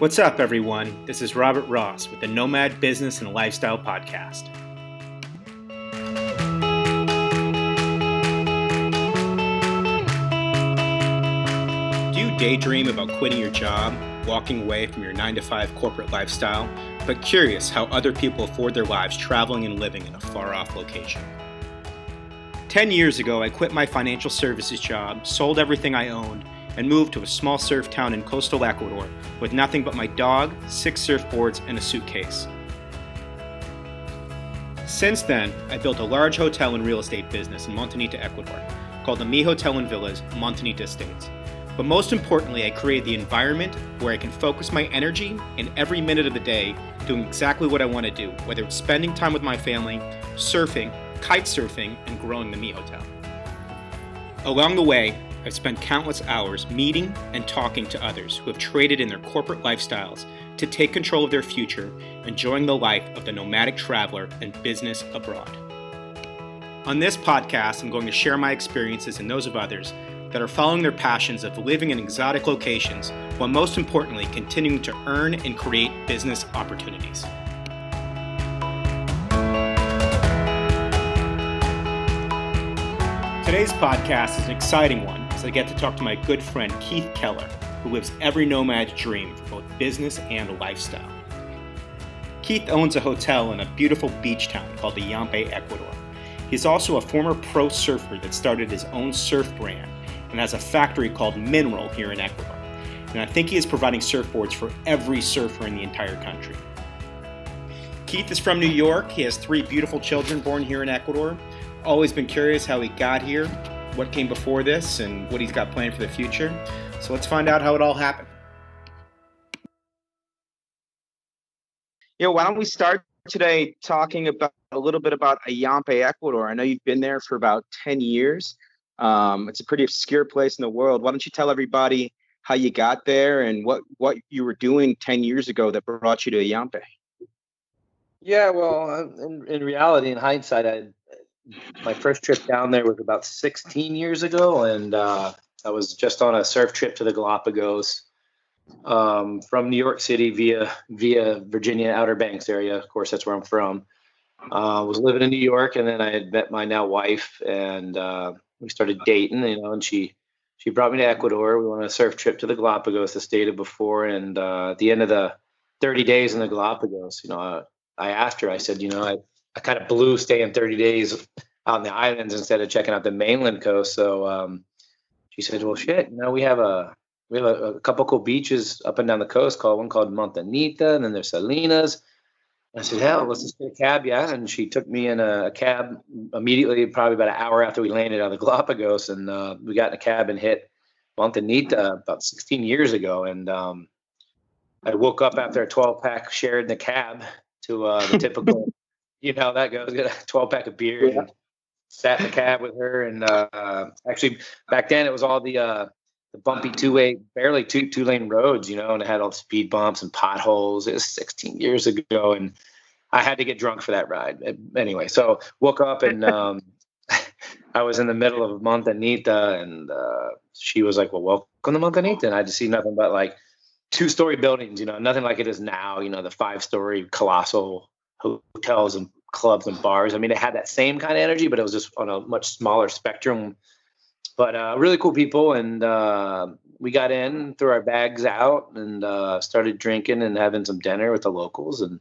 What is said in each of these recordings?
What's up, everyone? This is Robert Ross with the Nomad Business and Lifestyle Podcast. Do you daydream about quitting your job, walking away from your 9-to-5 corporate lifestyle, but curious how other people afford their lives traveling and living in a far-off location? 10 years ago, I quit my financial services job, sold everything I owned, and moved to a small surf town in coastal Ecuador with nothing but my dog, 6 surfboards, and a suitcase. Since then, I built a large hotel and real estate business in Montanita, Ecuador, called the Mi Hotel and Villas Montanita Estates. But most importantly, I created the environment where I can focus my energy in every minute of the day doing exactly what I want to do, whether it's spending time with my family, surfing, kite surfing, and growing the Mi Hotel. Along the way, I've spent countless hours meeting and talking to others who have traded in their corporate lifestyles to take control of their future, enjoying the life of the nomadic traveler and business abroad. On this podcast, I'm going to share my experiences and those of others that are following their passions of living in exotic locations, while most importantly, continuing to earn and create business opportunities. Today's podcast is an exciting one as I get to talk to my good friend Keith Keller, who lives every nomad's dream for both business and lifestyle. Keith owns a hotel in a beautiful beach town called Ayampe, Ecuador. He's also a former pro surfer that started his own surf brand and has a factory called Mineral here in Ecuador. And I think he is providing surfboards for every surfer in the entire country. Keith is from New York. He has 3 beautiful children born here in Ecuador. Always been curious how he got here, what came before this, and what he's got planned for the future. So let's find out how it all happened. Why don't we start today talking about a little bit about Ayampe, Ecuador. I know you've been there for about 10 years. It's a pretty obscure place in the world. Why don't you tell everybody how you got there and what you were doing 10 years ago that brought you to Ayampe? Yeah, well, in reality, in hindsight, my first trip down there was about 16 years ago, and I was just on a surf trip to the Galapagos from New York City via Virginia Outer Banks area. Of course, that's where I'm from. Was living in New York, and then I had met my now wife, and we started dating. And she brought me to Ecuador. We went on a surf trip to the Galapagos, as stated before, and at the end of the 30 days in the Galapagos, I asked her. I said, I kind of blew staying 30 days out in the islands instead of checking out the mainland coast. So she said, well, shit, we have a couple cool beaches up and down the coast, one called Montanita, and then there's Salinas. I said, hell, let's just get a cab, yeah. And she took me in a cab immediately, probably about an hour after we landed on the Galapagos. And we got in a cab and hit Montanita about 16 years ago. And I woke up after a 12-pack shared in the cab to the typical, how that goes, get a 12-pack of beer, and sat in the cab with her. And actually, back then, it was all the bumpy barely two-lane roads, and it had all the speed bumps and potholes. It was 16 years ago, and I had to get drunk for that ride. Anyway, so woke up, and I was in the middle of Montanita, and she was like, well, welcome to Montanita. And I just see nothing but like 2-story buildings, nothing like it is now, the 5-story colossal hotels and clubs and bars. I mean, it had that same kind of energy, but it was just on a much smaller spectrum. But really cool people, and we got in, threw our bags out, and started drinking and having some dinner with the locals, and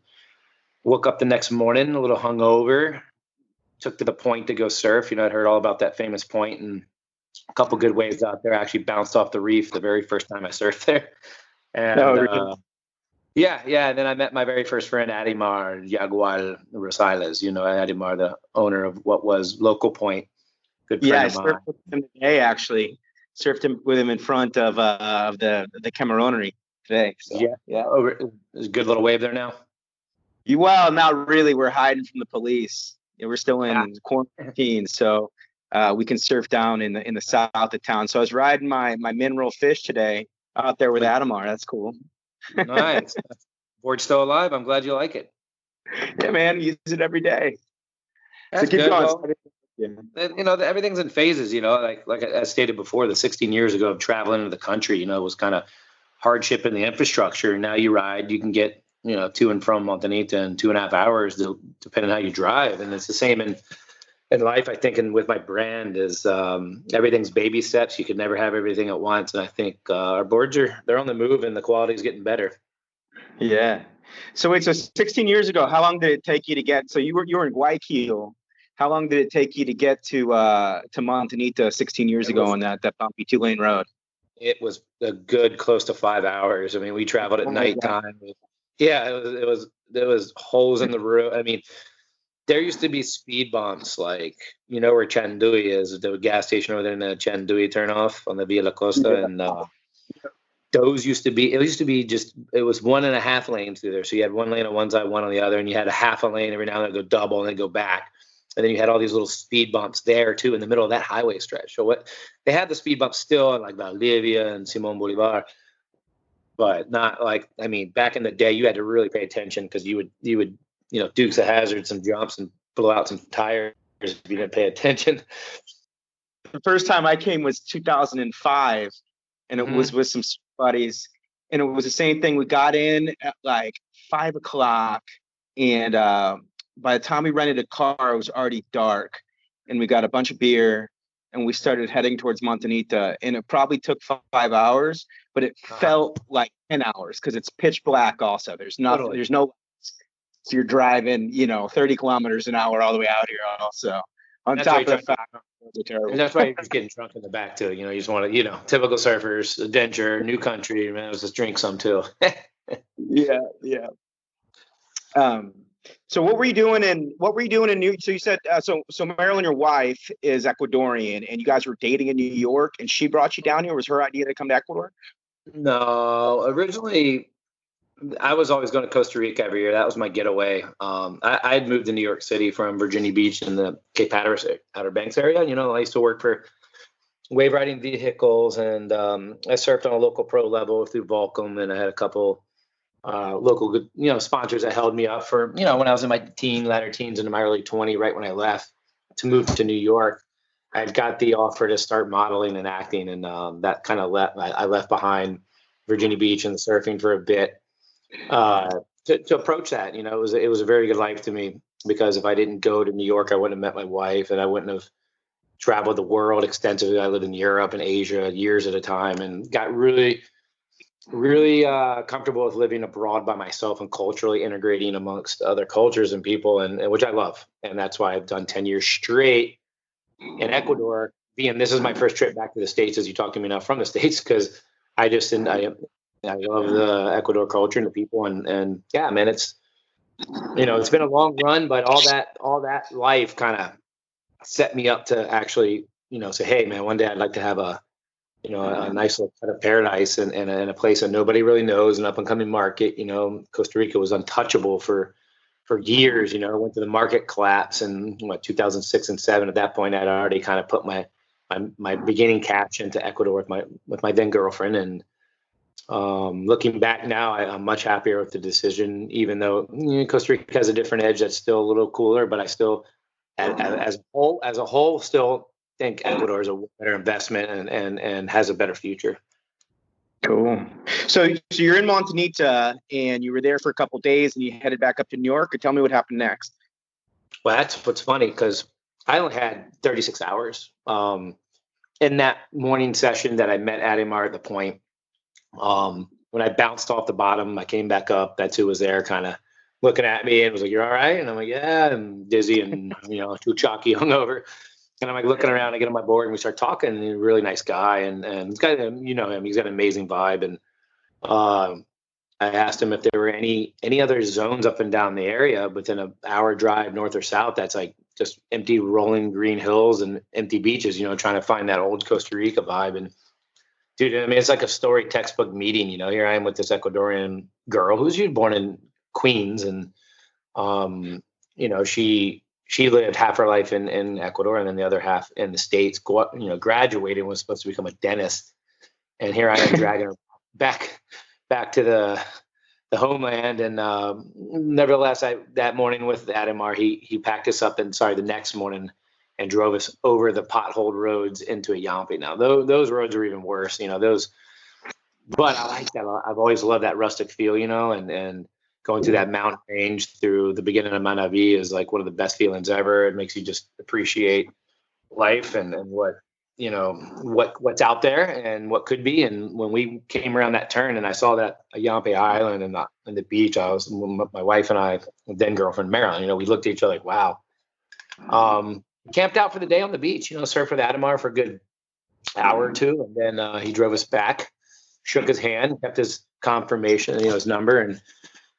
woke up the next morning a little hungover, took to the point to go surf. I'd heard all about that famous point, and a couple good waves out there. I actually bounced off the reef the very first time I surfed there. And really? Yeah. And then I met my very first friend, Adimar Yagual Rosales. Adimar, the owner of what was Local Point. Good friend of mine. I surfed with him today, actually. Surfed with him in front of the Camaronery today. So. Yeah. Oh, there's a good little wave there now. Well, not really. We're hiding from the police. We're still in quarantine, so we can surf down in the south of town. So I was riding my Mineral fish today out there with Adimar. That's cool. Nice. Board's still alive. I'm glad you like it. Yeah, man. Use it every day. That's so keep going. Well, everything's in phases. Like I stated before, the 16 years ago of traveling into the country, was kind of hardship in the infrastructure. Now you ride, you can get, to and from Montanita in 2.5 hours, depending on how you drive. And it's the same in life, I think, and with my brand is everything's baby steps. You could never have everything at once. And I think our boards they're on the move and the quality is getting better. Yeah. So wait, so 16 years ago, how long did it take you to get, so you were in Guayaquil. How long did it take you to get to Montanita 16 years ago on that bumpy 2-lane road? It was a good close to 5 hours. I mean, we traveled at nighttime. Yeah, there was holes in the road. I mean, there used to be speed bumps, like, where Chandui is, the gas station over there in the Chandui turnoff on the Via La Costa. And it used to be it was 1.5 lanes through there. So you had one lane on one side, one on the other, and you had a half a lane every now and then go double and then go back. And then you had all these little speed bumps there too in the middle of that highway stretch. So they had the speed bumps still in like Valdivia and Simon Bolivar, but not like, I mean, back in the day you had to really pay attention because you would Dukes of Hazzard some jumps and blow out some tires if you didn't pay attention. The first time I came was 2005, and it was with some buddies, and it was the same thing. We got in at like 5 o'clock, and by the time we rented a car, it was already dark, and we got a bunch of beer, and we started heading towards Montanita, and it probably took 5 hours, but it felt like 10 hours because it's pitch black. Also, there's nothing, there's no. So you're driving, 30 kilometers an hour all the way out here. Also, on top of the fact, and that's why you're just getting drunk in the back too. You just want to, typical surfers, adventure, new country, man. Let's just drink some too. Yeah. So what were you doing in New? So you said so Marilyn, your wife, is Ecuadorian, and you guys were dating in New York, and she brought you down here. Was her idea to come to Ecuador? No, originally I was always going to Costa Rica every year. That was my getaway. I had moved to New York City from Virginia Beach in the Cape Hatteras Outer Banks area. I used to work for wave riding vehicles, and I surfed on a local pro level through Volcom, and I had a couple local, sponsors that held me up for, when I was in my latter teens into my early 20s, right when I left to move to New York. I got the offer to start modeling and acting, and that kind of I left behind Virginia Beach and the surfing for a bit. To approach that, it was a very good life to me, because if I didn't go to New York, I wouldn't have met my wife, and I wouldn't have traveled the world extensively. I lived in Europe and Asia years at a time, and got really, really comfortable with living abroad by myself and culturally integrating amongst other cultures and people, and which I love. And that's why I've done 10 years straight in Ecuador. This is my first trip back to the States, as you talk to me now from the States, because I love the Ecuador culture and the people, and yeah, man, it's been a long run, but all that life kind of set me up to actually say, hey, man, one day I'd like to have a nice little kind of paradise and a place that nobody really knows, an up and coming market. Costa Rica was untouchable for years. I went to the market collapse in 2006 and 2007. At that point, I'd already kind of put my beginning cash into Ecuador with my then girlfriend, and looking back now, I'm much happier with the decision, even though Costa Rica has a different edge that's still a little cooler, but I still, as a whole, still think Ecuador is a better investment and has a better future. Cool. So you're in Montanita, and you were there for a couple of days, and you headed back up to New York. Tell me what happened next. Well, that's what's funny, because I only had 36 hours. In that morning session that I met Ademar at the point, when I bounced off the bottom, I came back up. That's who was there, kind of looking at me and was like, "You're all right?" And I'm like, "Yeah, I'm dizzy and too chalky, hungover." And I'm like looking around. I get on my board and we start talking. And he's a really nice guy, and he's got him. He's got an amazing vibe. And I asked him if there were any other zones up and down the area within an hour drive north or south that's like just empty rolling green hills and empty beaches. Trying to find that old Costa Rica vibe. And dude, I mean, it's like a story textbook meeting. Here I am with this Ecuadorian girl who's born in Queens, and she lived half her life in Ecuador and then the other half in the States. Graduated and was supposed to become a dentist, and here I am dragging her back to the homeland. And nevertheless, that morning with Ademar, he packed us up, and the next morning, and drove us over the potholed roads into Ayampe. Now, those roads are even worse. But I like that. I've always loved that rustic feel, and going through that mountain range through the beginning of Manabi is like one of the best feelings ever. It makes you just appreciate life and what, what's out there and what could be. And when we came around that turn and I saw that Ayampe Island and the beach, I was, my wife and I, then girlfriend Marilyn, we looked at each other like, wow. Camped out for the day on the beach, surfed with Adamar for a good hour or two. And then he drove us back, shook his hand, kept his confirmation, his number, and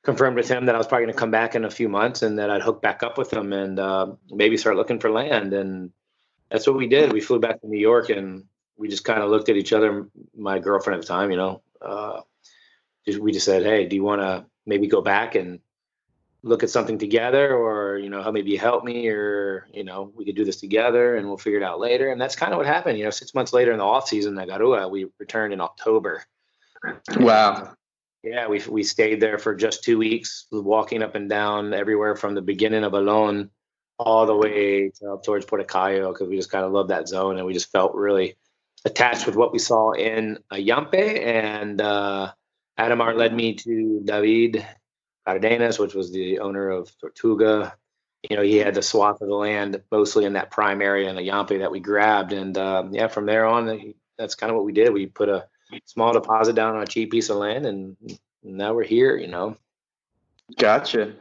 confirmed with him that I was probably going to come back in a few months and that I'd hook back up with him and maybe start looking for land. And that's what we did. We flew back to New York and we just kind of looked at each other, my girlfriend at the time, we just said, hey, do you want to maybe go back and look at something together, or, how maybe you help me, or, we could do this together and we'll figure it out later. And that's kind of what happened. 6 months later in the off season, Nagarua, we returned in October. Wow. Yeah, we stayed there for just 2 weeks, walking up and down everywhere from the beginning of Alon all the way up towards Puerto Cayo, because we just kind of loved that zone and we just felt really attached with what we saw in Ayampe. And Adamar led me to David Cardenas, which was the owner of Tortuga. He had the swath of the land mostly in that prime area in Ayampe that we grabbed. And from there on, that's kind of what we did. We put a small deposit down on a cheap piece of land, and now we're here, Gotcha.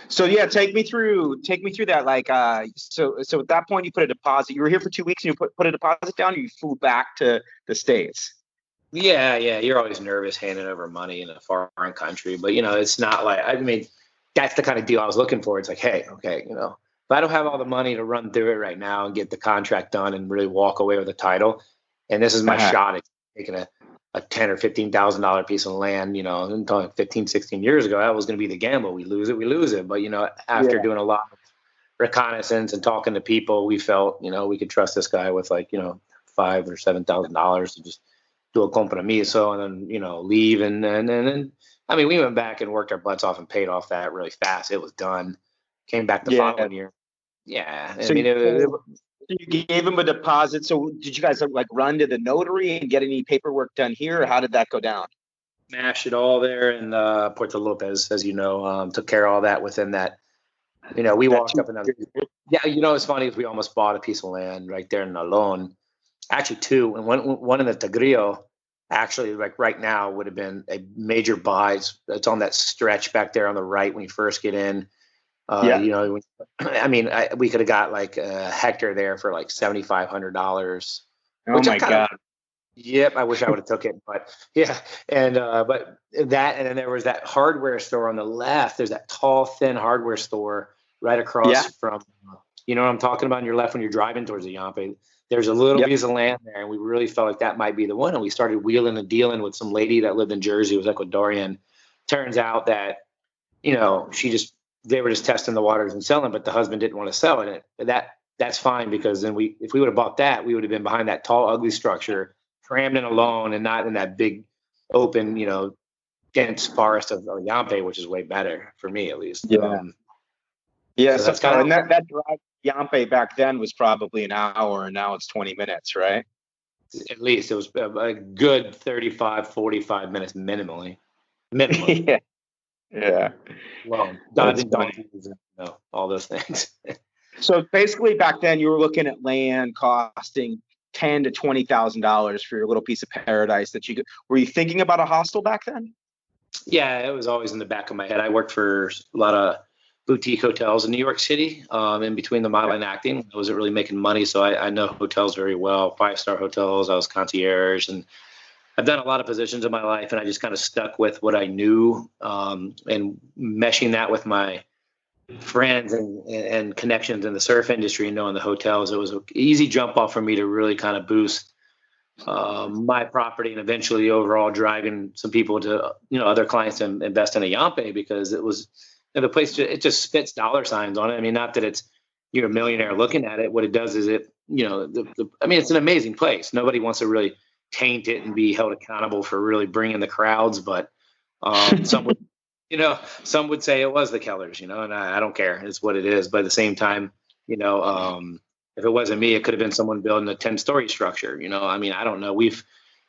So yeah, take me through that. Like, so at that point you put a deposit, you were here for 2 weeks and you put a deposit down, and you flew back to the States. Yeah. You're always nervous handing over money in a foreign country, but it's not like, that's the kind of deal I was looking for. It's like, hey, okay, if I don't have all the money to run through it right now and get the contract done and really walk away with a title, and this is my shot at taking a $10,000 or $15,000 piece of land, I'm talking 15, 16 years ago, that was going to be the gamble. We lose it. But, after doing a lot of reconnaissance and talking to people, we felt, we could trust this guy with like, $5,000 or $7,000 to just do a compromiso and then, leave. And then, we went back and worked our butts off and paid off that really fast. It was done. Came back the following year. Yeah. So you gave him a deposit. So did you guys like run to the notary and get any paperwork done here, or how did that go down? Smashed it all there in Puerto Lopez, as took care of all that within that. We walked up another. Yeah, what's funny is we almost bought a piece of land right there in Alon. Actually, two, and one in the Tigrillo. Actually, like right now, would have been a major buy. It's on that stretch back there on the right when you first get in. We could have got like a hectare there for like $7,500. Oh my God. Yep. I wish I would have took it, but yeah. And, but that, and then there was that hardware store on the left. There's that tall, thin hardware store right across from, what I'm talking about on your left when you're driving towards the Ayampe. There's a little piece of land there, and we really felt like that might be the one. And we started wheeling and dealing with some lady that lived in Jersey, was Ecuadorian. Turns out that, they were just testing the waters and selling, but the husband didn't want to sell it. That's fine, because then if we would have bought that, we would have been behind that tall, ugly structure, crammed in alone, and not in that big, open, dense forest of Ayampe, which is way better for me, at least. Yeah. So that's kind of, and that drive to Ayampe back then was probably an hour, and now it's 20 minutes, right? At least it was a good 35, 45 minutes minimally. Yeah. Well, dodging donkeys, all those things. So basically, back then you were looking at land costing $10,000 to $20,000 for your little piece of paradise that you could. Were you thinking about a hostel back then? Yeah, it was always in the back of my head. I worked for a lot of boutique hotels in New York City, in between the modeling and acting. I wasn't really making money, so I know hotels very well. 5-star hotels. I was concierge, and I've done a lot of positions in my life, and I just kind of stuck with what I knew, and meshing that with my friends and connections in the surf industry and knowing the hotels. It was an easy jump off for me to really kind of boost my property and eventually overall driving some people to, other clients to invest in Ayampe, because it was the place. It just spits dollar signs on it. Not that you're a millionaire looking at it. What it does is it's an amazing place. Nobody wants to really taint it and be held accountable for really bringing the crowds, but some would say it was the Kellers, and I don't care. It's what it is. But at the same time, if it wasn't me, it could have been someone building a 10-story structure. I don't know.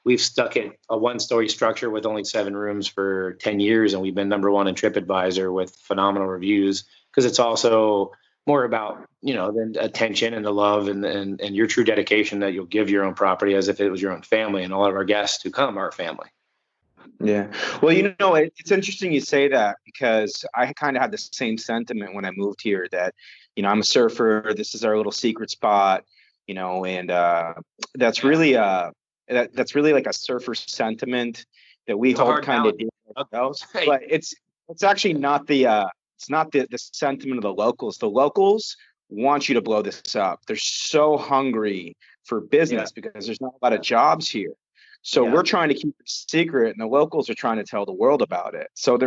we've stuck at a 1-story structure with only 7 rooms for 10 years. And we've been #1 in TripAdvisor with phenomenal reviews, because it's also more about, the attention and the love and your true dedication that you'll give your own property as if it was your own family. And all of our guests who come are family. Yeah. Well, it's interesting you say that, because I kind of had the same sentiment when I moved here that, I'm a surfer. This is our little secret spot, and that's really that's really like a surfer sentiment that we hold kind of dear ourselves. But it's actually not the sentiment of the locals. The locals want you to blow this up. They're so hungry for business because there's not a lot of jobs here. So we're trying to keep it secret, and the locals are trying to tell the world about it. So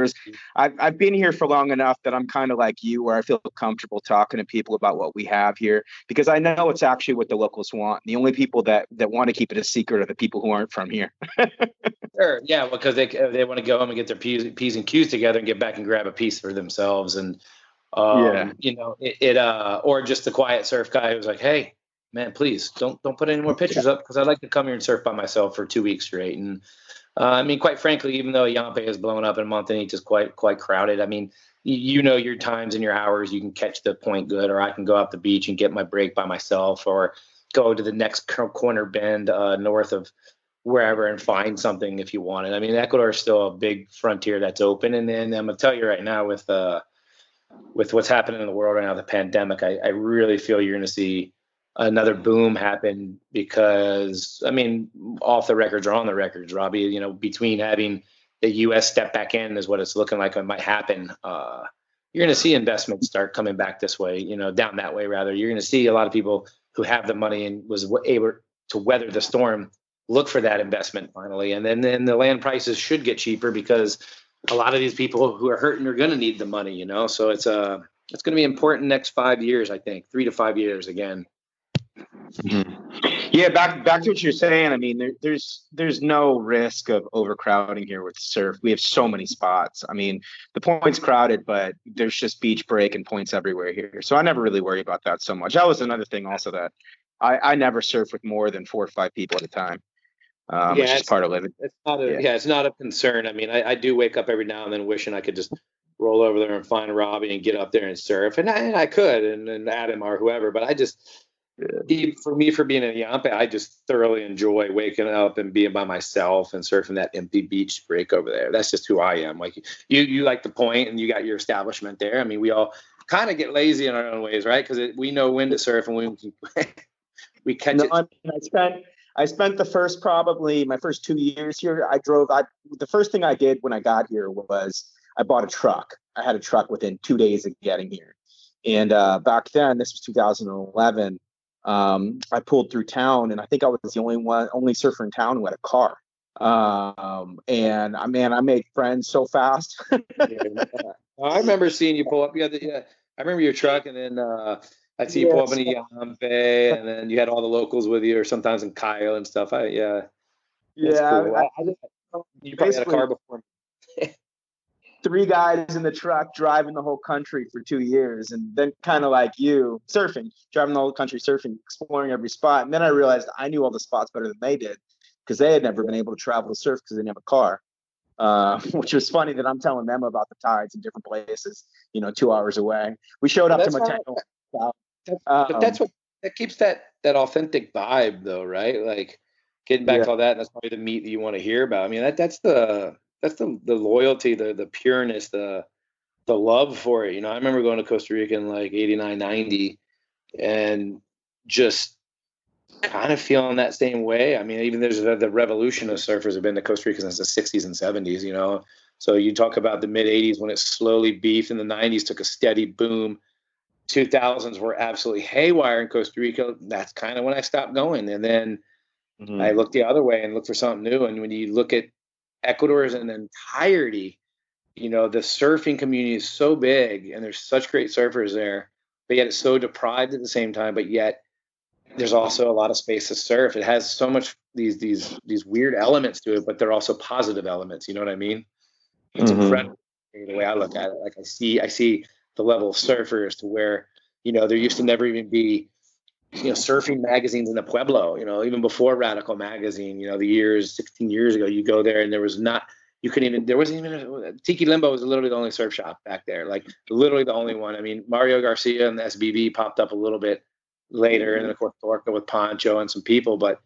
I've been here for long enough that I'm kind of like you, where I feel comfortable talking to people about what we have here, because I know it's actually what the locals want. The only people that want to keep it a secret are the people who aren't from here. Sure. Yeah, because they want to go home and get their P's and Q's together and get back and grab a piece for themselves. And, or just the quiet surf guy who's like, hey, man, please don't put any more pictures up, because I'd like to come here and surf by myself for 2 weeks straight. And quite frankly, even though Ayampe is blown up and Montanita is quite crowded, your times and your hours, you can catch the point good, or I can go out the beach and get my break by myself, or go to the next corner bend north of wherever and find something if you want it. Ecuador is still a big frontier that's open. And then I'm gonna tell you right now, with what's happening in the world right now, the pandemic, I really feel you're going to see another boom happen, because off the records or on the records, Robbie, between having the U.S. step back in is what it's looking like it might happen. You're going to see investments start coming back this way, down that way rather. You're going to see a lot of people who have the money and was able to weather the storm look for that investment finally, and then the land prices should get cheaper, because a lot of these people who are hurting are going to need the money. So it's going to be important next 5 years, I think, 3 to 5 years again. Mm-hmm. Yeah, back to what you're saying. There's no risk of overcrowding here with surf. We have so many spots. The point's crowded, but there's just beach break and points everywhere here. So I never really worry about that so much. That was another thing also, that I never surf with more than 4 or 5 people at a time. It's just part of living. It's not a concern. I do wake up every now and then wishing I could just roll over there and find Robbie and get up there and surf, and I could, and Adam or whoever, but for being in Ayampe, I just thoroughly enjoy waking up and being by myself and surfing that empty beach break over there. That's just who I am. Like you like the point, and you got your establishment there. We all kind of get lazy in our own ways, right? Because we know when to surf, and we catch it. I spent my first 2 years here. The first thing I did when I got here was I bought a truck. I had a truck within 2 days of getting here. And back then, this was 2011. I pulled through town, and I think I was the only surfer in town who had a car. And I made friends so fast. I remember seeing you pull up. I remember your truck, and then I'd see you pull up in Ayampe, and then you had all the locals with you, or sometimes in Kyle and stuff. Cool. You probably had a car before me. 3 guys in the truck driving the whole country for 2 years, and then kind of like you, driving the whole country, surfing, exploring every spot. And then I realized I knew all the spots better than they did, because they had never been able to travel to surf because they didn't have a car. Which was funny that I'm telling them about the tides in different places, 2 hours away. We showed up to Montañita. But that's what keeps that authentic vibe, though, right? Like getting back to all that. That's probably the meat that you want to hear about. That's the loyalty, the pureness, the love for it. I remember going to Costa Rica in like 89, 90, and just kind of feeling that same way. Even there's the revolution of surfers have been to Costa Rica since the 60s and 70s, So you talk about the mid 80s when it slowly beefed, and the 90s took a steady boom. 2000s were absolutely haywire in Costa Rica. That's kind of when I stopped going. And then I looked the other way and looked for something new. And when you look at Ecuador as an entirety, the surfing community is so big, and there's such great surfers there, but yet it's so deprived at the same time. But yet there's also a lot of space to surf. It has so much these weird elements to it, but they're also positive elements. You know what I mean? It's incredible the way I look at it. Like I see the level of surfers to where, there used to never even be surfing magazines in the Pueblo, even before Radical Magazine, the 16 years ago, you go there and there wasn't even, Tiki Limbo was literally the only surf shop back there. Like literally the only one. I mean, Mario Garcia and the SBB popped up a little bit later, and then of course Orca with Poncho and some people. But,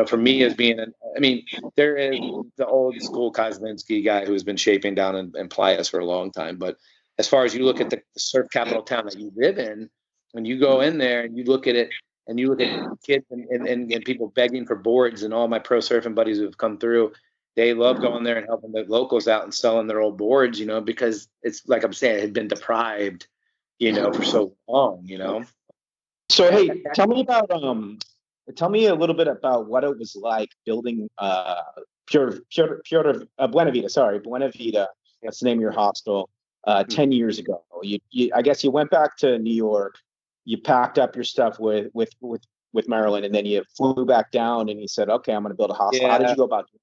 for me as there is the old school Kosminski guy who's been shaping down in Playas for a long time. But as far as you look at the surf capital town that you live in, when you go in there and you look at it, and you look at kids and people begging for boards, and all my pro surfing buddies who have come through, they love going there and helping the locals out and selling their old boards, because it's like I'm saying, it had been deprived, for so long, So, hey, tell me a little bit about what it was like building Buena Vida. Sorry, Buena Vida. That's the name of your hostel. 10 years ago, I guess you went back to New York. You packed up your stuff with Maryland, and then you flew back down, and you said, "Okay, I'm going to build a hostel." Yeah. How did you go about it?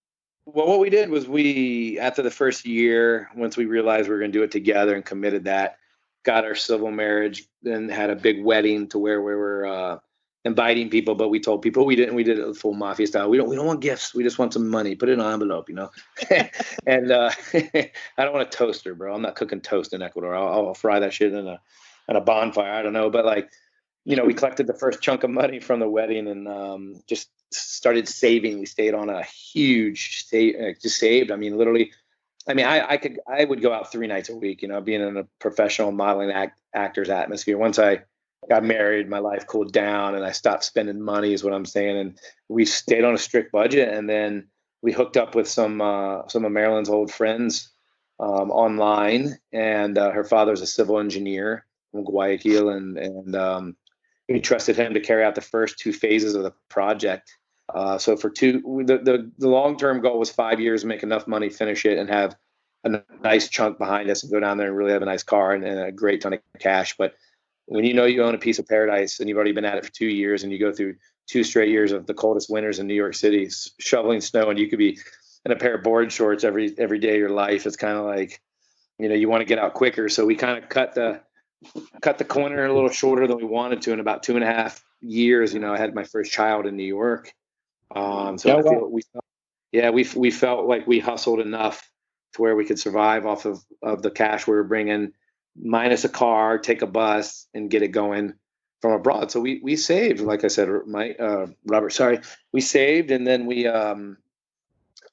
Well, what we did was after the first year, once we realized we were going to do it together and committed that, got our civil marriage, then had a big wedding to where we were inviting people, but we told people we did it full mafia style. We don't want gifts. We just want some money. Put it in an envelope, And I don't want a toaster, bro. I'm not cooking toast in Ecuador. I'll fry that shit in a bonfire. I don't know, but we collected the first chunk of money from the wedding and just started saving. We stayed on a huge just saved. I mean, literally. I mean, I would go out 3 nights a week, being in a professional modeling actor's atmosphere. Once I got married, my life cooled down and I stopped spending money is what I'm saying. And we stayed on a strict budget. And then we hooked up with some of Marilyn's old friends online. And her father's a civil engineer from Guayaquil. And we trusted him to carry out the first 2 phases of the project. So for the long-term goal was 5 years, make enough money, finish it, and have a nice chunk behind us and go down there and really have a nice car and a great ton of cash. But when you own a piece of paradise and you've already been at it for 2 years and you go through 2 straight years of the coldest winters in New York City, shoveling snow, and you could be in a pair of board shorts every day of your life, it's kind of like, you want to get out quicker. So we kind of cut the corner a little shorter than we wanted to. In about 2.5 years, I had my first child in New York. We felt like we hustled enough to where we could survive off of the cash we were bringing, minus a car, take a bus, and get it going from abroad. So we saved, like I said, Robert, sorry, we saved, and then we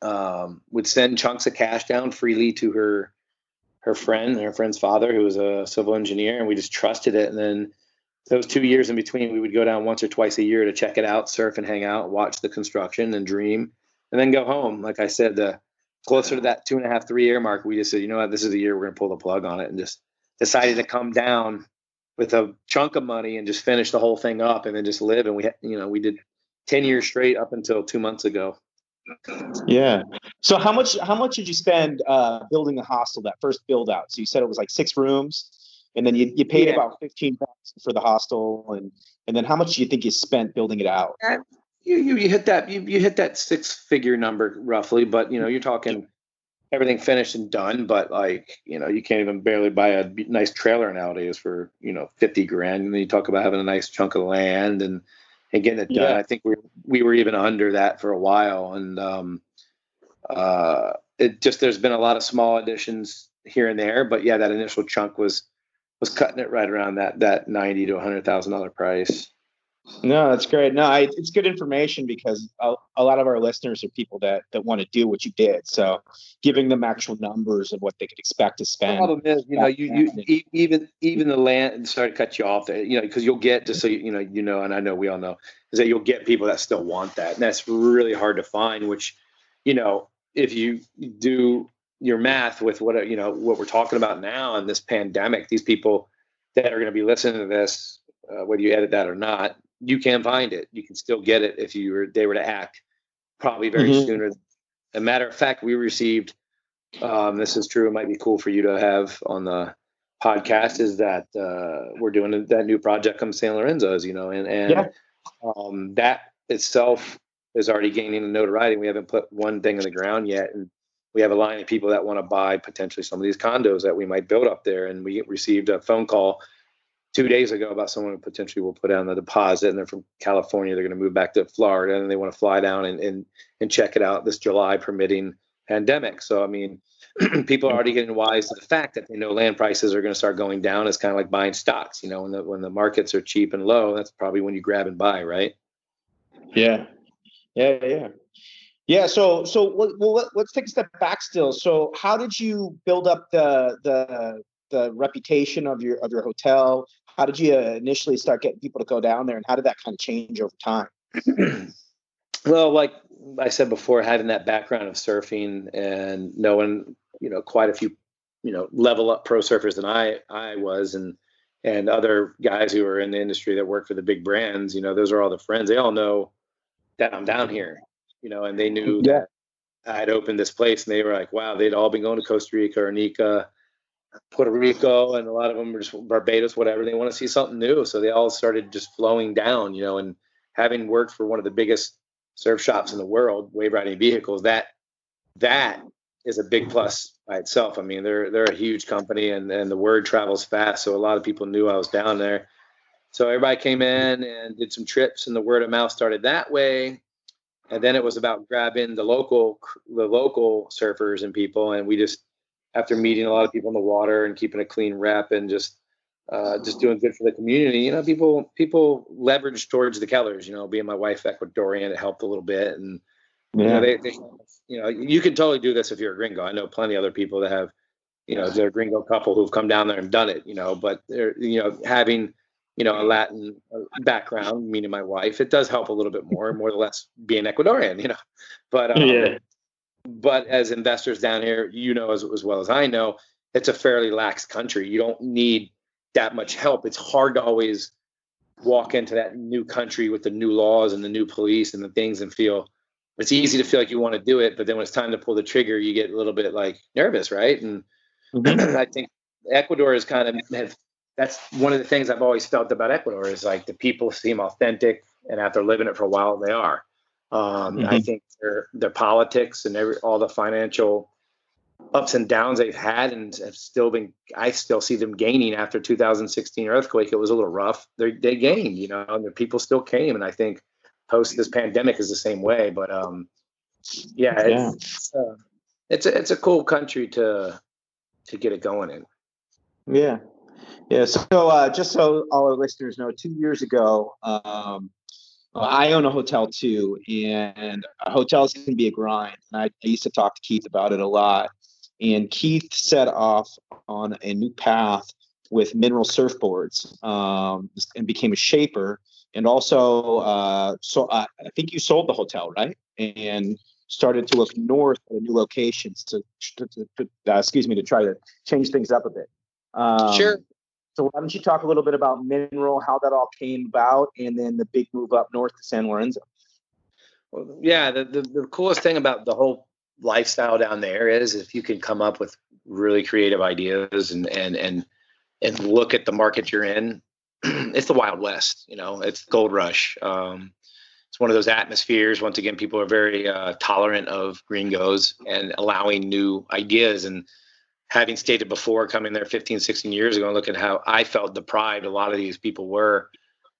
would send chunks of cash down freely to her friend's father, who was a civil engineer, and we just trusted it. And then those 2 years in between, we would go down once or twice a year to check it out, surf and hang out, watch the construction and dream, and then go home. Like I said, the closer to that 2.5, 3 year mark, we just said, what, this is the year we're going to pull the plug on it, and just decided to come down with a chunk of money and just finish the whole thing up and then just live. And we did 10 years straight up until 2 months ago. Yeah. So how much did you spend building a hostel, that first build out? So you said it was like 6 rooms. And then you paid about $15 for the hostel, and then how much do you think you spent building it out? You hit that 6-figure number roughly, but you're talking everything finished and done. But you can't even barely buy a nice trailer nowadays for $50,000. And then you talk about having a nice chunk of land and getting it done. Yeah. I think we were even under that for a while, and there's been a lot of small additions here and there, but yeah, that initial chunk was cutting it right around that $90,000 to $100,000 price. No, that's great. No, it's good information because a lot of our listeners are people that want to do what you did. So giving them actual numbers of what they could expect to spend. The problem is, even the land. Sorry to cut you off there. Because you'll get, just so and I know we all know, is that you'll get people that still want that, and that's really hard to find. Which, if you do your math with what we're talking about now in this pandemic, these people that are going to be listening to this, whether you edit that or not, you can find it. You can still get it if they were to act probably very sooner. As a matter of fact, we received, this is true, it might be cool for you to have on the podcast, is that we're doing that new project come San Lorenzo, as that itself is already gaining a notoriety. We haven't put one thing in the ground yet, and we have a line of people that want to buy potentially some of these condos that we might build up there. And we received a phone call 2 days ago about someone who potentially will put down the deposit, and they're from California. They're going to move back to Florida, and they want to fly down and check it out this July, permitting pandemic. So, I mean, people are already getting wise to the fact that they know land prices are going to start going down. It's kind of like buying stocks. You know, when the markets are cheap and low, that's probably when you grab and buy, right? Yeah. So let's take a step back still. So how did you build up the reputation of your hotel? How did you initially start getting people to go down there, and how did that kind of change over time? Well, like I said before, having that background of surfing and knowing, quite a few, level up pro surfers than I was, and other guys who are in the industry that work for the big brands, those are all the friends. They all know that I'm down here, and they knew that I'd opened this place, and they were like, wow, they'd all been going to Costa Rica or Nica, Puerto Rico, and a lot of them were just Barbados, whatever. They want to see something new. So they all started just flowing down, and having worked for one of the biggest surf shops in the world, Wave Riding Vehicles, that is a big plus by itself. I mean, they're a huge company, and the word travels fast. So a lot of people knew I was down there. So everybody came in and did some trips, and the word of mouth started that way. And then it was about grabbing the local surfers and people. And we just, after meeting a lot of people in the water and keeping a clean rep and just doing good for the community, people leveraged towards the Kellers, being my wife Ecuadorian, it helped a little bit. And, they you can totally do this if you're a gringo. I know plenty of other people that have, they're a gringo couple who've come down there and done it, but they're, having, a Latin background, meaning my wife, it does help a little bit more or less being Ecuadorian, but, but as investors down here, as well as I know, it's a fairly lax country. You don't need that much help. It's hard to always walk into that new country with the new laws and the new police and the things and feel, it's easy to feel like you want to do it, but then when it's time to pull the trigger, you get a little bit like nervous, right? And I think Ecuador is that's one of the things I've always felt about Ecuador is like the people seem authentic, and after living it for a while, they are. I think their politics and all the financial ups and downs they've had and have I still see them gaining after 2016 earthquake. It was a little rough. They gained, and the people still came. And I think post this pandemic is the same way, but it's a cool country to get it going in. Yeah. So just so all our listeners know, 2 years ago, I own a hotel too, and hotels can be a grind. And I used to talk to Keith about it a lot. And Keith set off on a new path with mineral surfboards and became a shaper. And also, so I think you sold the hotel, right? And started to look north at new locations to try to change things up a bit. Sure. So why don't you talk a little bit about Mineral, how that all came about, and then the big move up north to San Lorenzo? Well, yeah, the coolest thing about the whole lifestyle down there is if you can come up with really creative ideas and look at the market you're in, it's the Wild West, it's gold rush. It's one of those atmospheres. Once again, people are very tolerant of gringos and allowing new ideas. And having stated before, coming there 15, 16 years ago and look at how I felt deprived a lot of these people were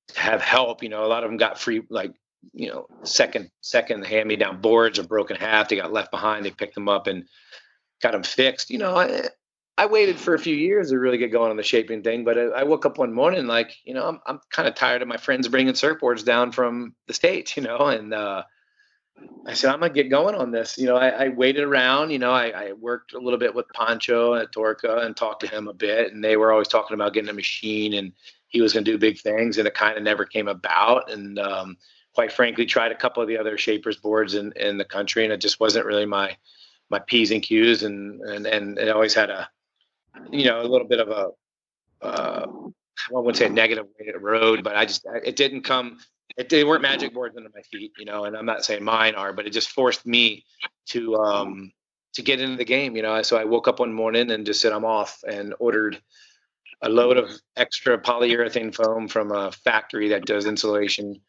to have help. A lot of them got free, second hand-me-down boards are broken half. They got left behind. They picked them up and got them fixed. I waited for a few years to really get going on the shaping thing, but I woke up one morning I'm kind of tired of my friends bringing surfboards down from the States, and I said, I'm going to get going on this. I waited around, I worked a little bit with Pancho at Torca and talked to him a bit, and they were always talking about getting a machine and he was going to do big things, and it kind of never came about. And quite frankly, tried a couple of the other shapers boards in the country, and it just wasn't really my P's and Q's. And it always had a little bit of a, I wouldn't say a negative road, but it didn't come. They weren't magic boards under my feet, and I'm not saying mine are, but it just forced me to get into the game, So I woke up one morning and just said, I'm off, and ordered a load of extra polyurethane foam from a factory that does insulation.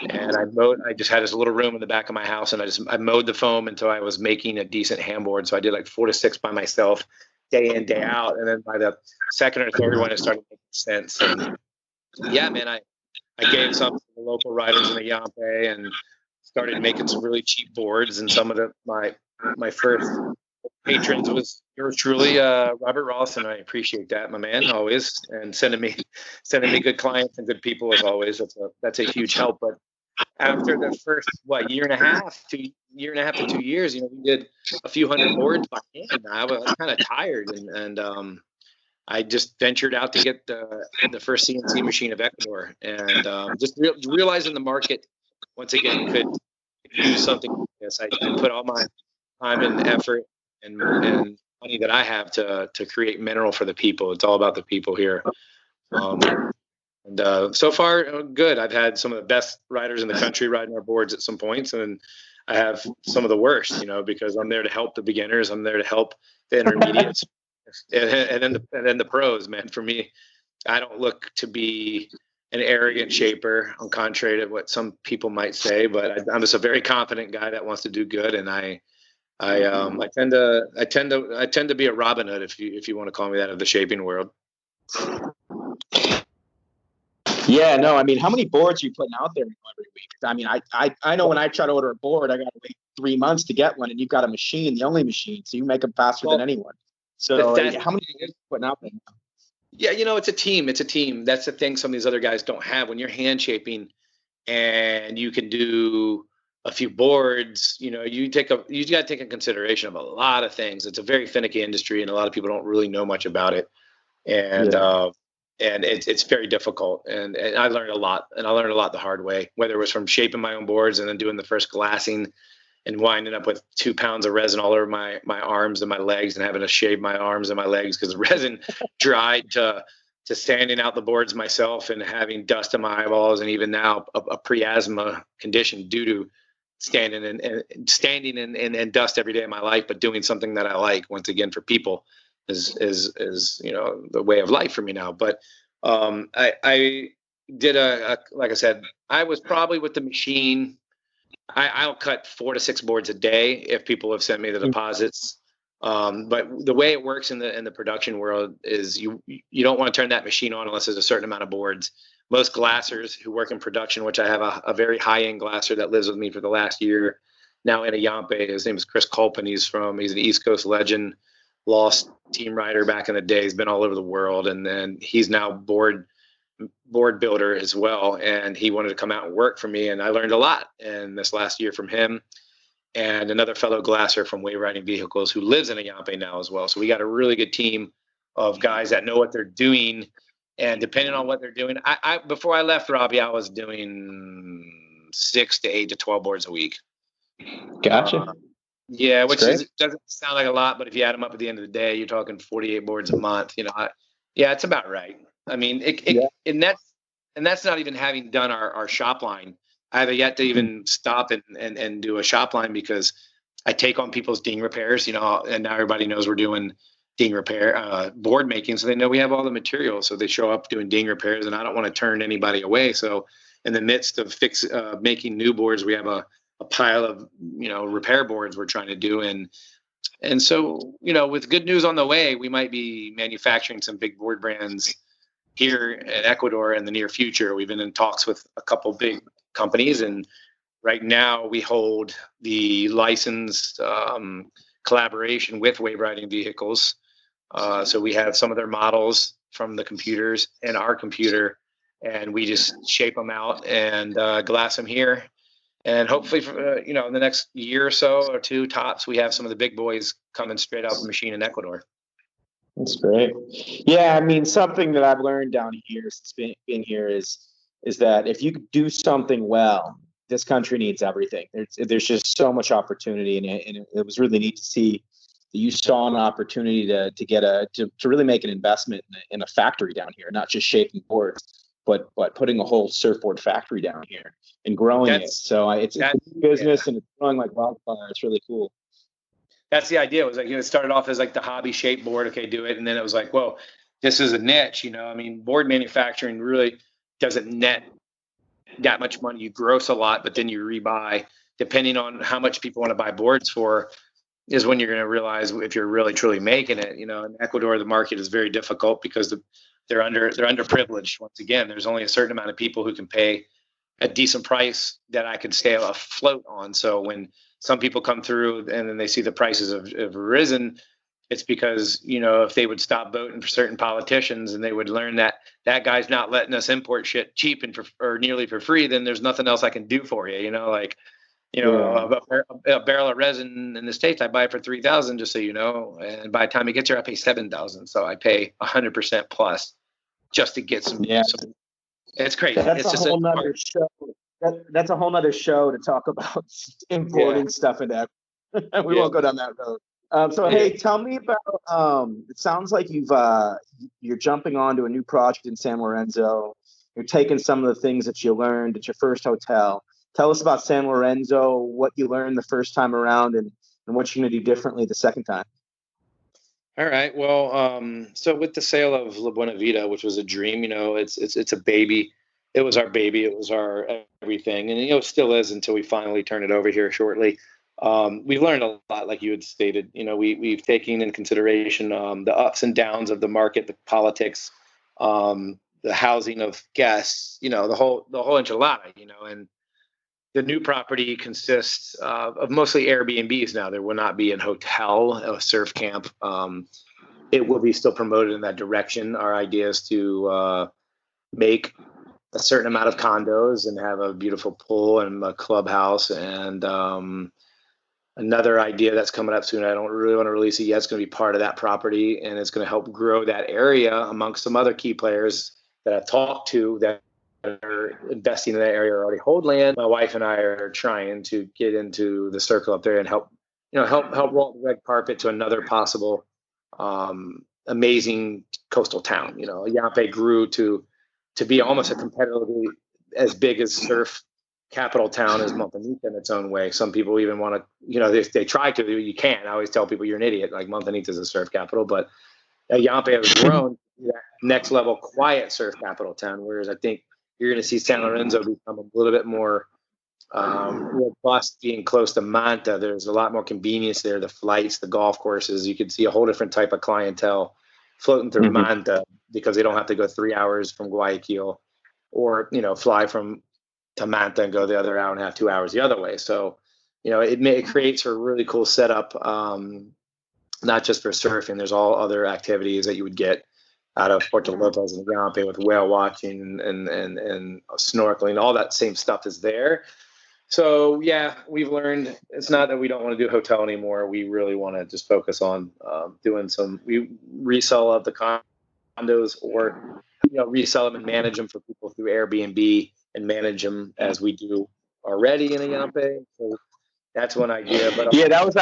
And I just had this little room in the back of my house, and I mowed the foam until I was making a decent handboard. So I did like 4 to 6 by myself, day in, day out. And then by the second or third one, it started making sense. And yeah, man, I gave some to the local riders in Ayampe and started making some really cheap boards. And some of my first patrons was yours truly, Robert Ross, and I appreciate that, my man, always, and sending me good clients and good people as always. That's a huge help. But after the first year and a half to 2 years, we did a few hundred boards by hand. I was kind of tired, and I just ventured out to get the first CNC machine of Ecuador, and just realizing the market once again could use something like this. I put all my time and effort and money that I have to create mineral for the people. It's all about the people here. And so far, good. I've had some of the best riders in the country riding our boards at some points, and I have some of the worst, because I'm there to help the beginners. I'm there to help the intermediates, and then the pros, man. For me, I don't look to be an arrogant shaper, on contrary to what some people might say, but I'm just a very confident guy that wants to do good, and I tend to be a Robin Hood, if you want to call me that, of the shaping world. Yeah, no, I mean, how many boards are you putting out there every week? I mean, I know when I try to order a board, I got to wait 3 months to get one, and you've got a machine, the only machine, so you make them faster than anyone. So how many boards are you putting out there now? Yeah, it's a team. It's a team. That's the thing some of these other guys don't have. When you're hand shaping and you can do a few boards, you got to take in consideration of a lot of things. It's a very finicky industry, and a lot of people don't really know much about it. And and it's very difficult. And I learned a lot, and I learned a lot the hard way, whether it was from shaping my own boards and then doing the first glassing and winding up with 2 pounds of resin all over my arms and my legs, and having to shave my arms and my legs because the resin dried, to sanding out the boards myself and having dust in my eyeballs, and even now a pre-asthma condition due to standing and dust every day of my life, but doing something that I like, once again, for people is the way of life for me now. But I did like I said, I was probably with the machine. I'll cut 4 to 6 boards a day if people have sent me the deposits. But the way it works in the production world is you don't want to turn that machine on unless there's a certain amount of boards. Most glassers who work in production, which I have a very high-end glasser that lives with me for the last year now in Ayampe. His name is Chris Culpin. He's an East Coast legend, lost team rider back in the day. He's been all over the world, and then he's now board builder as well. And he wanted to come out and work for me, and I learned a lot in this last year from him and another fellow glasser from Wave Riding Vehicles who lives in Ayampe now as well. So we got a really good team of guys that know what they're doing, and depending on what they're doing, I before I left, Robbie, I was doing 6 to 8 to 12 boards a week. Gotcha. Yeah, which doesn't sound like a lot, but if you add them up at the end of the day, you're talking 48 boards a month. Yeah, it's about right. I mean, and that's not even having done our shop line. I have yet to even stop and do a shop line, because I take on people's ding repairs, and now everybody knows we're doing ding repair, board making. So they know we have all the materials. So they show up doing ding repairs, and I don't want to turn anybody away. So in the midst of making new boards, we have a pile of, repair boards we're trying to do. And so, with good news on the way, we might be manufacturing some big board brands here in Ecuador in the near future. We've been in talks with a couple big companies, and right now we hold the licensed collaboration with Wave Riding Vehicles. So we have some of their models from the computers and our computer, and we just shape them out and glass them here. And hopefully, in the next year or so, or 2 tops, we have some of the big boys coming straight out the machine in Ecuador. That's great. Yeah, I mean, something that I've learned down here since being here is that if you do something well, this country needs everything. There's just so much opportunity, and it was really neat to see that you saw an opportunity to really make an investment in a factory down here, not just shaping boards, but putting a whole surfboard factory down here and growing it. So it's a business, and it's growing like wildfire. It's really cool. That's the idea. It was like, it started off as like the hobby shape board. Okay, do it. And then it was like, whoa, this is a niche. I mean, board manufacturing really doesn't net that much money. You gross a lot, but then you rebuy, depending on how much people want to buy boards for. is when you're going to realize if you're really truly making it. You know, in Ecuador, the market is very difficult because they're underprivileged. Once again, there's only a certain amount of people who can pay a decent price that I could stay afloat on. So when some people come through and then they see the prices have risen, it's because, you know, if they would stop voting for certain politicians and they would learn that that guy's not letting us import shit cheap and or nearly for free, then there's nothing else I can do for you. You know, like, you know, a barrel of resin in the States, I buy it for 3,000, just so you know. And by the time it gets here, I pay 7,000. So I pay 100% plus just to get some. It's crazy. That's a whole nother show. That's a whole nother show to talk about importing stuff in that. We won't go down that road. Hey, tell me about. It sounds like you're jumping onto a new project in San Lorenzo. You're taking some of the things that you learned at your first hotel. Tell us about San Lorenzo, what you learned the first time around, and what you're going to do differently the second time. All right. Well, so with the sale of La Buena Vida, which was a dream, you know, it's a baby. It was our baby. It was our everything, and you know, it still is until we finally turn it over here shortly. We've learned a lot, like you had stated. You know, we've taken in consideration the ups and downs of the market, the politics, the housing of guests. You know, the whole enchilada. You know, and the new property consists of mostly Airbnbs now. There will not be a hotel, a surf camp. It will be still promoted in that direction. Our idea is to make a certain amount of condos and have a beautiful pool and a clubhouse. And another idea that's coming up soon, I don't really want to release it yet, it's going to be part of that property, and it's going to help grow that area amongst some other key players that I've talked to that are investing in that area or already hold land. My wife and I are trying to get into the circle up there and help roll the red carpet to another possible amazing coastal town. You know, Ayampe grew to be almost a competitively as big as surf capital town as Montanita in its own way. Some people even want to, you know, they try to, you can't. I always tell people you're an idiot. Like, Montanita is a surf capital, but Ayampe has grown to that next level quiet surf capital town. Whereas I think you're going to see San Lorenzo become a little bit more robust, being close to Manta. There's a lot more convenience there. The flights, the golf courses, you could see a whole different type of clientele floating through Manta because they don't have to go 3 hours from Guayaquil or, you know, fly to Manta and go the other hour and a half, 2 hours the other way. So, you know, it creates a really cool setup, not just for surfing. There's all other activities that you would get out of Puerto Lopez and Ayampe with whale watching and snorkeling. All that same stuff is there. So yeah, we've learned it's not that we don't want to do hotel anymore. We really want to just focus on doing we resell of the condos, or, you know, resell them and manage them for people through Airbnb and manage them as we do already in Ayampe. So that's one idea. But yeah, that was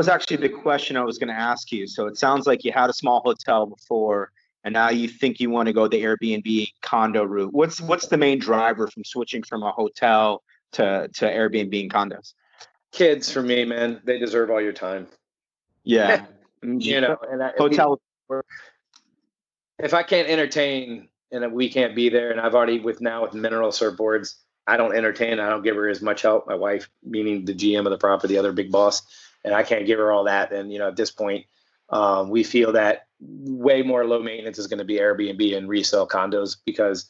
actually the question I was going to ask you. So it sounds like you had a small hotel before, and now you think you want to go the Airbnb condo route. What's the main driver from switching from a hotel to Airbnb and condos? Kids, for me, man. They deserve all your time. Yeah. You know, and hotel. If I can't entertain and we can't be there, and I've already with Mineral Surfboards, I don't entertain. I don't give her as much help. My wife, meaning the GM of the property, the other big boss, and I can't give her all that. And, you know, at this point, we feel that way more low maintenance is going to be Airbnb and resell condos, because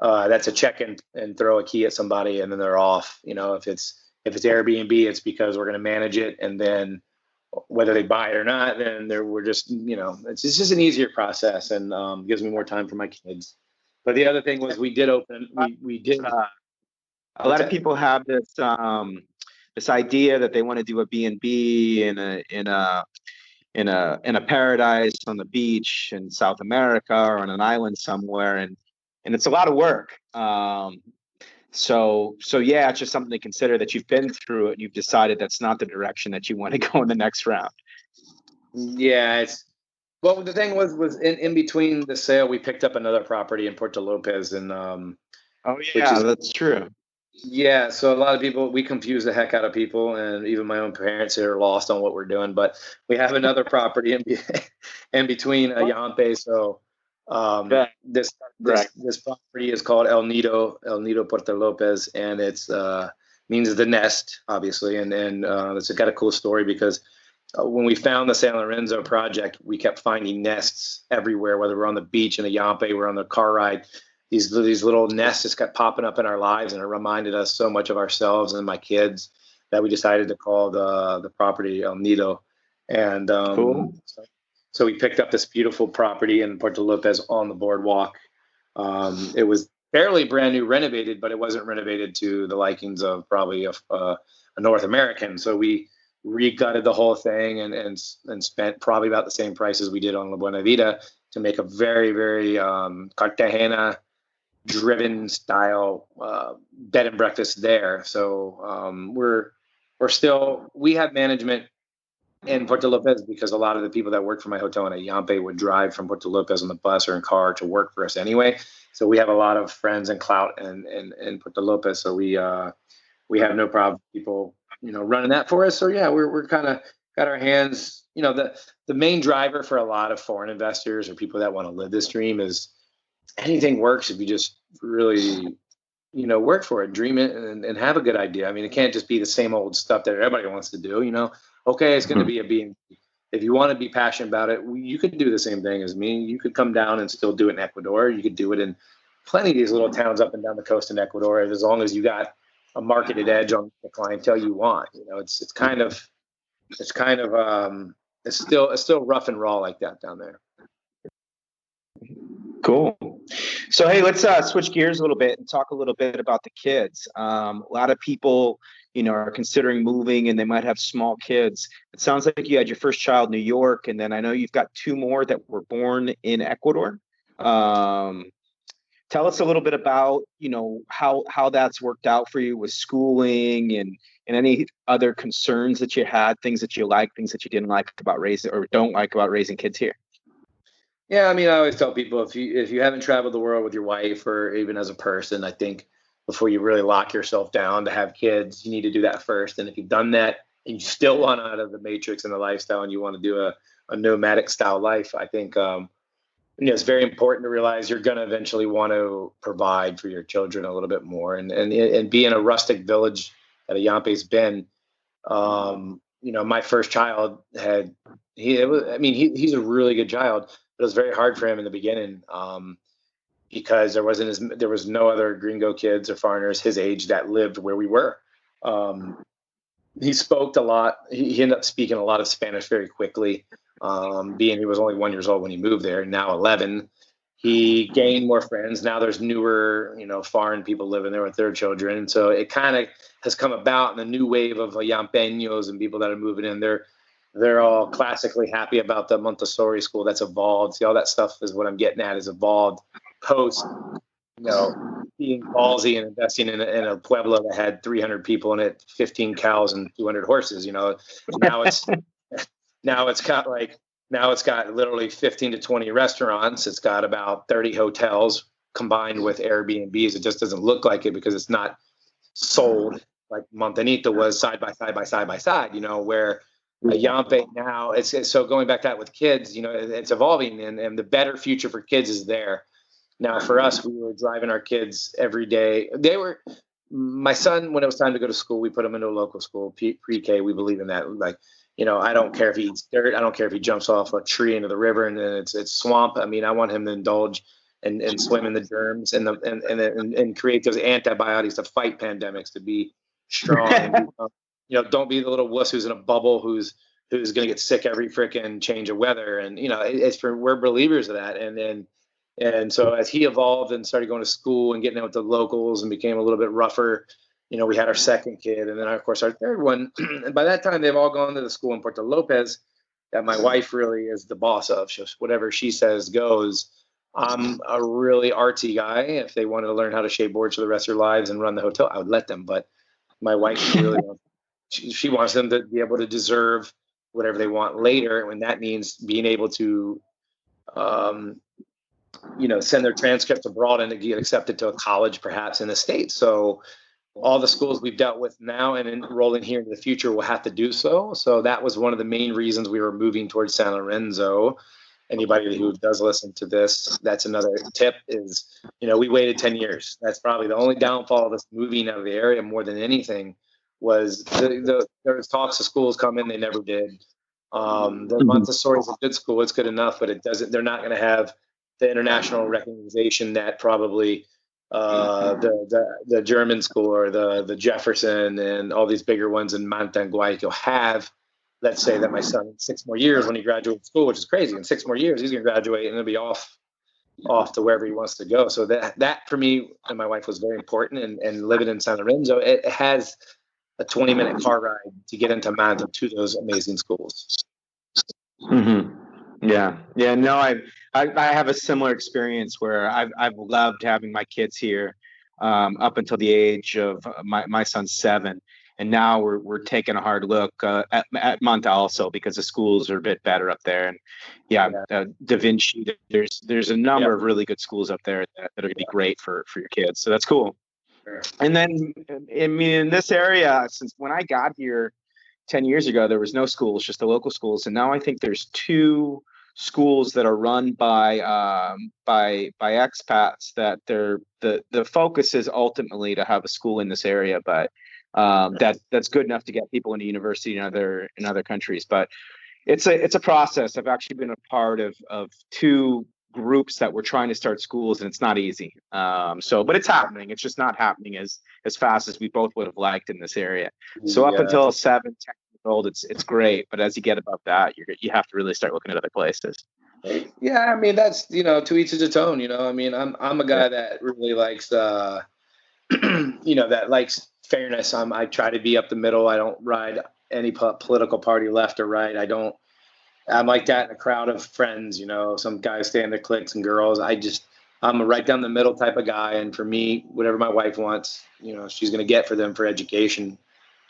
that's a check in and throw a key at somebody and then they're off. You know, if it's Airbnb, it's because we're going to manage it, and then whether they buy it or not, then we're just, you know, it's just an easier process, and gives me more time for my kids. But the other thing was we did. A lot of people have this this idea that they want to do a B&B in a paradise on the beach in South America or on an island somewhere, and it's a lot of work. So yeah, it's just something to consider, that you've been through it. You've decided that's not the direction that you want to go in the next round. Yeah, well, the thing was in between the sale, we picked up another property in Puerto Lopez, and that's true. Yeah, so a lot of people, we confuse the heck out of people, and even my own parents are lost on what we're doing. But we have another property in between Ayampe. So this property is called El Nido Puerto Lopez, and it's means the nest, obviously. And it's got a cool story because when we found the San Lorenzo project, we kept finding nests everywhere, whether we're on the beach in Ayampe, we're on the car ride. These little nests just kept popping up in our lives, and it reminded us so much of ourselves and my kids that we decided to call the property El Nido. And Cool. so we picked up this beautiful property in Puerto Lopez on the boardwalk. It was fairly brand new, renovated, but it wasn't renovated to the likings of probably a North American. So we re-gutted the whole thing and spent probably about the same price as we did on La Buena Vida to make a very, very Cartagena driven style bed and breakfast there. So we have management in Puerto Lopez because a lot of the people that work for my hotel in Ayampe would drive from Puerto Lopez on the bus or in car to work for us anyway. So we have a lot of friends and clout in Puerto Lopez. So we have no problem people, running that for us. So yeah, we're kind of got our hands, the main driver for a lot of foreign investors or people that want to live this dream is anything works if you just really, work for it, dream it, and have a good idea. I mean, it can't just be the same old stuff that everybody wants to do, Okay, it's going to be a B&B. If you want to be passionate about it, you could do the same thing as me. You could come down and still do it in Ecuador. You could do it in plenty of these little towns up and down the coast in Ecuador, as long as you got a marketed edge on the clientele you want. It's still rough and raw like that down there. Cool. So, hey, let's switch gears a little bit and talk a little bit about the kids. A lot of people, are considering moving and they might have small kids. It sounds like you had your first child in New York, and then I know you've got two more that were born in Ecuador. Tell us a little bit about, how that's worked out for you with schooling and any other concerns that you had, things that you like, things that you didn't like about raising or don't like about raising kids here. Yeah, I mean, I always tell people if you haven't traveled the world with your wife or even as a person, I think before you really lock yourself down to have kids, you need to do that first. And if you've done that and you still want out of the matrix and the lifestyle and you want to do a nomadic style life, I think it's very important to realize you're going to eventually want to provide for your children a little bit more and be in a rustic village that Ayampe's been. My first child he's a really good child, but it was very hard for him in the beginning because there was no other gringo kids or foreigners his age that lived where we were. He spoke a lot. He ended up speaking a lot of Spanish very quickly. Being he was only 1 year old when he moved there, now 11, he gained more friends. Now there's newer, foreign people living there with their children. And so it kind of has come about in the new wave of Yampeños and people that are moving in. They're all classically happy about the Montessori school that's evolved. See, all that stuff is what I'm getting at is evolved post, being ballsy and investing in a pueblo that had 300 people in it, 15 cows and 200 horses. Now it's got literally 15 to 20 restaurants. It's got about 30 hotels combined with Airbnbs. It just doesn't look like it because it's not sold like Montanita was side by side, where Ayampe now it's so going back to that with kids, it's evolving and the better future for kids is there. Now for us, we were driving our kids every day. My son, when it was time to go to school, we put him into a local school, pre-K. We believe in that. Like, I don't care if he eats dirt. I don't care if he jumps off a tree into the river and then it's swamp. I mean, I want him to indulge and swim in the germs and create those antibiotics to fight pandemics, to be strong. And, don't be the little wuss who's in a bubble who's going to get sick every frickin' change of weather. And, we're believers of that. And so as he evolved and started going to school and getting out with the locals and became a little bit rougher, we had our second kid and then of course our third one. And by that time they've all gone to the school in Puerto Lopez that my wife really is the boss of. Whatever she says goes. I'm a really artsy guy. If they wanted to learn how to shape boards for the rest of their lives and run the hotel, I would let them. But my wife really she wants them to be able to deserve whatever they want later. And that means being able to, send their transcripts abroad and to get accepted to a college, perhaps in the States. So all the schools we've dealt with now and enrolling here in the future will have to do so. So that was one of the main reasons we were moving towards San Lorenzo. anybody who does listen to this, that's another tip is, we waited 10 years. That's probably the only downfall of us moving out of the area more than anything was there was talks of schools come in, they never did. The Montessori is a good school. It's good enough, but they're not going to have the international recognition that probably the German school or the Jefferson and all these bigger ones in Montañita have. Let's say that my son in 6 more years when he graduates school, which is crazy, in 6 more years he's going to graduate and he'll be off to wherever he wants to go. So that for me and my wife was very important. And living in San Lorenzo, it has a 20-minute car ride to get into Manta to those amazing schools. Yeah. No, I have a similar experience where I've loved having my kids here up until the age of my son's 7. And now we're taking a hard look at Manta also because the schools are a bit better up there. And Da Vinci, there's a number of really good schools up there that are going to be great for your kids. So that's cool. Sure. And then, I mean, in this area, since when I got here 10 years ago, there was no schools, just the local schools. And now I think there's 2 schools that are run by expats that the focus is ultimately to have a school in this area, but that's good enough to get people into university in other countries. But it's a process. I've actually been a part of 2 groups that were trying to start schools, and it's not easy. But it's happening. It's just not happening as fast as we both would have liked in this area. So up until 7, 10 years old, it's great. But as you get above that, you have to really start looking at other places. Yeah, I mean that's to each his own. I mean I'm a guy that really likes that likes fairness. I try to be up the middle. I don't ride any political party left or right. I'm like that in a crowd of friends. Some guys stay in their cliques and girls. I'm a right down the middle type of guy. And for me, whatever my wife wants, she's going to get for them for education.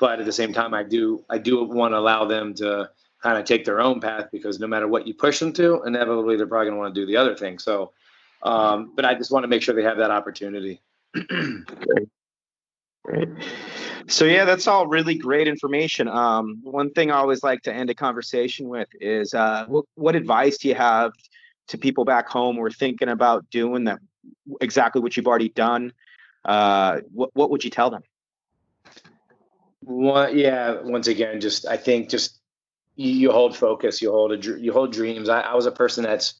But at the same time, I do want to allow them to kind of take their own path, because no matter what you push them to, inevitably they're probably going to want to do the other thing. So, but I just want to make sure they have that opportunity. Great. So yeah, that's all really great information. One thing I always like to end a conversation with is what advice do you have to people back home who are thinking about doing that, exactly what you've already done? What would you tell them? Once again, I think you hold focus, you hold dreams. I was a person that's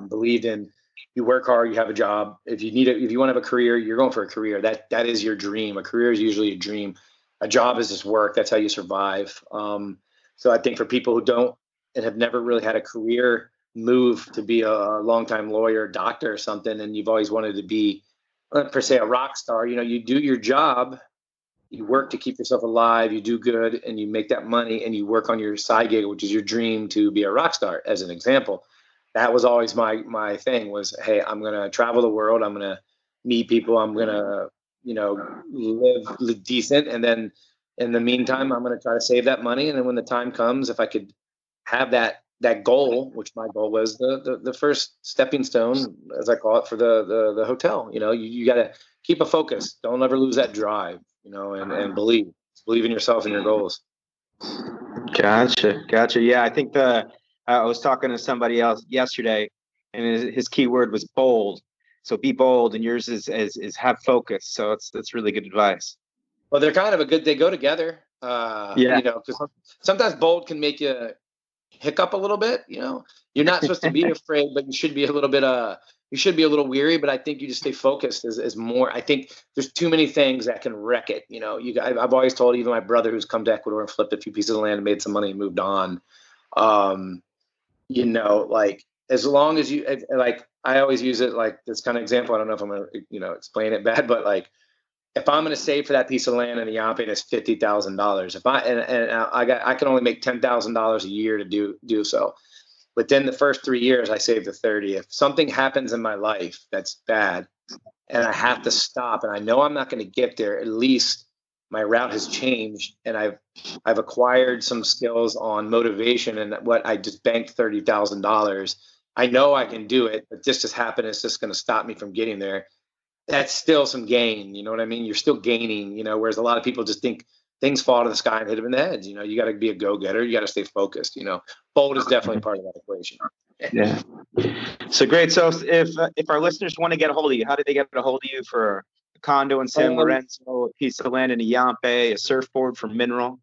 believed in, you work hard, you have a job. If you want to have a career, you're going for a career. That is your dream. A career is usually a dream. A job is just work. That's how you survive. So I think for people who don't and have never really had a career move to be a longtime lawyer, doctor or something, and you've always wanted to be, per se, a rock star, you do your job, you work to keep yourself alive, you do good, and you make that money, and you work on your side gig, which is your dream to be a rock star, as an example. That was always my thing was, hey, I'm going to travel the world. I'm going to meet people. I'm going to, live decent. And then in the meantime, I'm going to try to save that money. And then when the time comes, if I could have that goal, which my goal was the first stepping stone, as I call it, for the hotel, you got to keep a focus. Don't ever lose that drive, and believe in yourself and your goals. Gotcha. Yeah. I think I was talking to somebody else yesterday, and his key word was bold. So be bold, and yours is have focus. So that's really good advice. Well, they're kind of they go together. Because sometimes bold can make you hiccup a little bit. You're not supposed to be afraid, but you should be a little bit. You should be a little weary, but I think you just stay focused is more. I think there's too many things that can wreck it. I've always told even my brother who's come to Ecuador and flipped a few pieces of land and made some money and moved on. As long as you, I always use it like this kind of example. I don't know if I'm going to, explain it bad, but if I'm going to save for that piece of land in Ayampe, that's $50,000. I can only make $10,000 a year to do so. Within the first 3 years, I saved the 30. If something happens in my life that's bad and I have to stop and I know I'm not going to get there, at least my route has changed and I've acquired some skills on motivation, and what I just banked $30,000. I know I can do it, but this just happened. It's just going to stop me from getting there. That's still some gain. You know what I mean? You're still gaining, whereas a lot of people just think things fall to the sky and hit them in the heads. You got to be a go-getter. You got to stay focused. Bold is definitely part of that equation. Yeah. So great. So if our listeners want to get a hold of you, how do they get a hold of you for a condo in San Lorenzo, a piece of land in Ayampe, a surfboard from Mineral?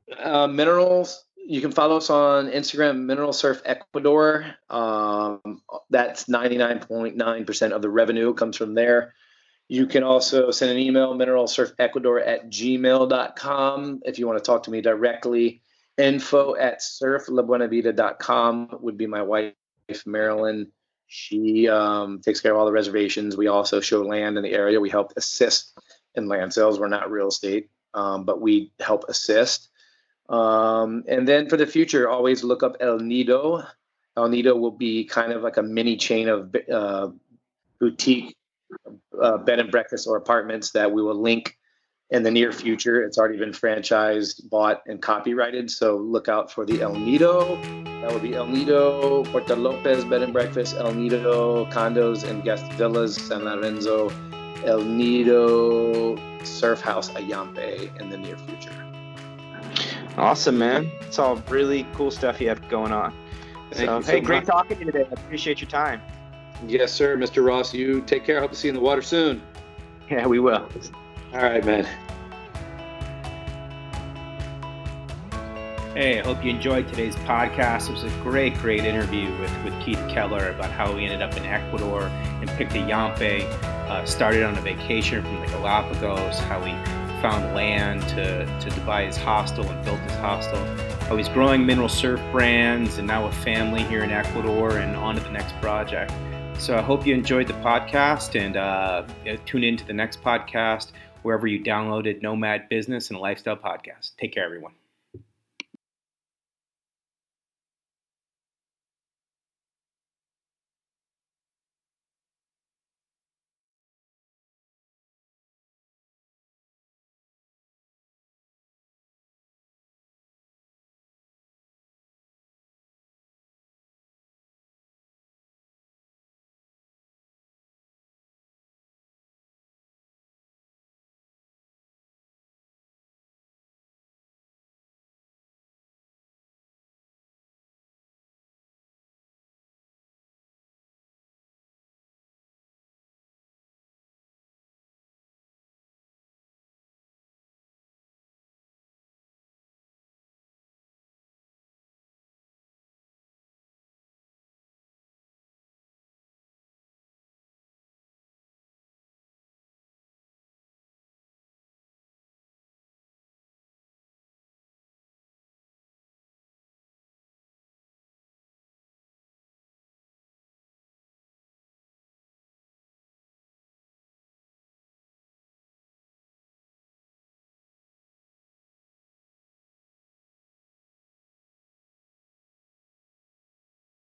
Minerals. You can follow us on Instagram, Mineral Surf Ecuador. That's 99.9% of the revenue comes from there. You can also send an email, mineralsurfecuador@gmail.com. If you want to talk to me directly, info@surflabuenavida.com would be my wife, Marilyn. She takes care of all the reservations. We also show land in the area. We help assist in land sales. We're not real estate, but we help assist. And then for the future, always look up El Nido. El Nido will be kind of like a mini chain of boutique bed and breakfast or apartments that we will link in the near future. It's already been franchised, bought, and copyrighted. So look out for the El Nido. That would be El Nido, Puerto Lopez Bed and Breakfast, El Nido Condos and Guest Villas, San Lorenzo, El Nido Surf House Ayampe in the near future. Awesome, man. It's all really cool stuff you have going on. Hey, great talking to you today. I appreciate your time. Yes, sir, Mr. Ross. You take care. Hope to see you in the water soon. Yeah, we will. All right, man. Hey, I hope you enjoyed today's podcast. It was a great interview with Keith Keller about how he ended up in Ecuador and picked Ayampe, started on a vacation from the Galapagos, how he found land to buy his hostel and built his hostel, how he's growing mineral surf brands and now a family here in Ecuador and on to the next project. So I hope you enjoyed the podcast and tune in to the next podcast wherever you downloaded Nomad Business and Lifestyle Podcast. Take care, everyone.